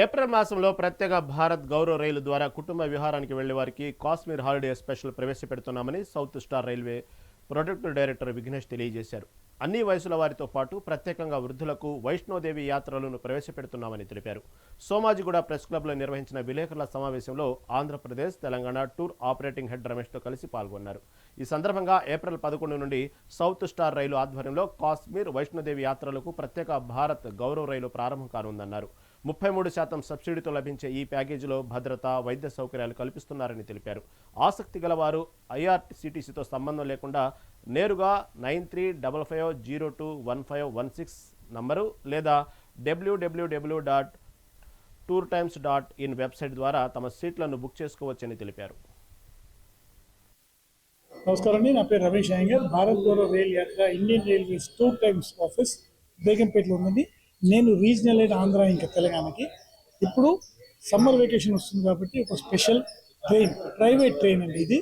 April మాసంలో ప్రత్యేక భారత్ గౌరవ రైలు ద్వారా కుటుంబ విహారానికి వెళ్లే వారికి కాశ్మీర్ హాలిడే స్పెషల్ ప్రవేశపెడుతున్నామని south star railway project director Vignesh తెలియజేశారు. అన్ని వయసుల వారితో పాటు ప్రత్యేకంగా వృద్ధులకు వైష్ణోదేవి యాత్రలను ప్రవేశపెడుతున్నామని తెలిపారు. సోమాజిగూడ ప్రెస్ క్లబ్లో నిర్వహించిన విలేకరుల సమావేశంలో Andhra Pradesh, Telangana tour operating head రమేష్తో కలిసి పాల్గొన్నారు. ఈ సందర్భంగా ఏప్రిల్ 11 నుండి సౌత్ స్టార్ రైలు ఆధ్వర్యంలో కాశ్మీర్ వైష్ణోదేవి యాత్రలకు ప్రత్యేక భారత్ గౌరవ రైలు ప్రారంభం కానుందన్నారు. 33% సబ్సిడీతో లభించే ఈ ప్యాకేజీలో భద్రత, వైద్య సౌకర్యాలు కల్పిస్తున్నారని తెలిపారు. ఆసక్తి గలవారు ఐఆర్సీటీసీతో సంబంధం లేకుండా నేరుగా 9355021516 నంబరు లేదా www.tourtimes.in వెబ్సైట్ ద్వారా తమ సీట్లను బుక్ చేసుకోవచ్చని తెలిపారు. నమస్కారం అండి, నా పేరు Ramesh Iyengar. Bharat Gaurav rail Yatra Indian railways tour times office బేగంపేటలో ఉందండి. నేను రీజనల్ అయిన ఆంధ్ర ఇంకా తెలంగాణకి ఇప్పుడు సమ్మర్ వెకేషన్ వస్తుంది కాబట్టి ఒక స్పెషల్ ట్రైన్, ప్రైవేట్ ట్రైన్ అండి. ఇది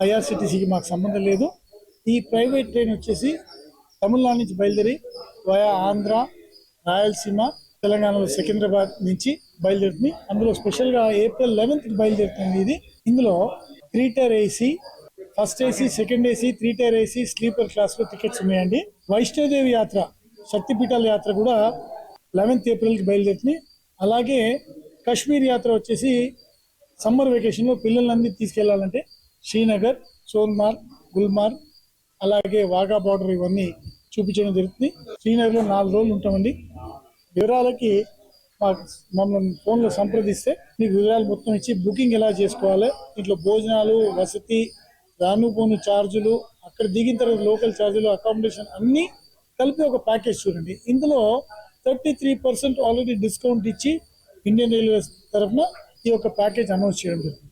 ఐఆర్సిటీసీకి మాకు సంబంధం లేదు. ఈ ప్రైవేట్ ట్రైన్ వచ్చేసి తమిళనాడు నుంచి బయలుదేరి వయా ఆంధ్ర, రాయలసీమ, తెలంగాణలో సికింద్రాబాద్ నుంచి బయలుదేరుతుంది. అందులో స్పెషల్గా ఏప్రిల్ 11th బయలుదేరుతుంది. ఇది ఇందులో 3 tier AC, first AC, second AC, 3 tier AC, sleeper క్లాస్లో టికెట్స్ ఉన్నాయండి. వైష్ణోదేవి యాత్ర, శక్తిపీఠాల యాత్ర కూడా 11th ఏప్రిల్కి బయలుదేరుతుంది. అలాగే కాశ్మీర్ యాత్ర వచ్చేసి సమ్మర్ వెకేషన్లో పిల్లలందరినీ తీసుకెళ్లాలంటే శ్రీనగర్, సోన్మార్గ్, గుల్మార్గ్, అలాగే వాఘా బార్డర్ ఇవన్నీ చూపించడం జరుగుతుంది. శ్రీనగర్లో 4 రోజులు ఉంటామండి. వివరాలకి మమ్మల్ని ఫోన్లో సంప్రదిస్తే మీకు వివరాలు మొత్తం ఇచ్చి బుకింగ్ ఎలా చేసుకోవాలి, ఇంట్లో భోజనాలు, వసతి, రానుపోను ఛార్జీలు, అక్కడ దిగిన తర్వాత లోకల్ ఛార్జీలు, అకామిడేషన్ అన్నీ కలిపి ఒక ప్యాకేజ్ చూడండి. ఇందులో 33% ఆల్రెడీ డిస్కౌంట్ ఇచ్చి ఇండియన్ రైల్వేస్ తరఫున ఈ యొక్క ప్యాకేజ్ అనౌన్స్ చేయడం జరుగుతుంది.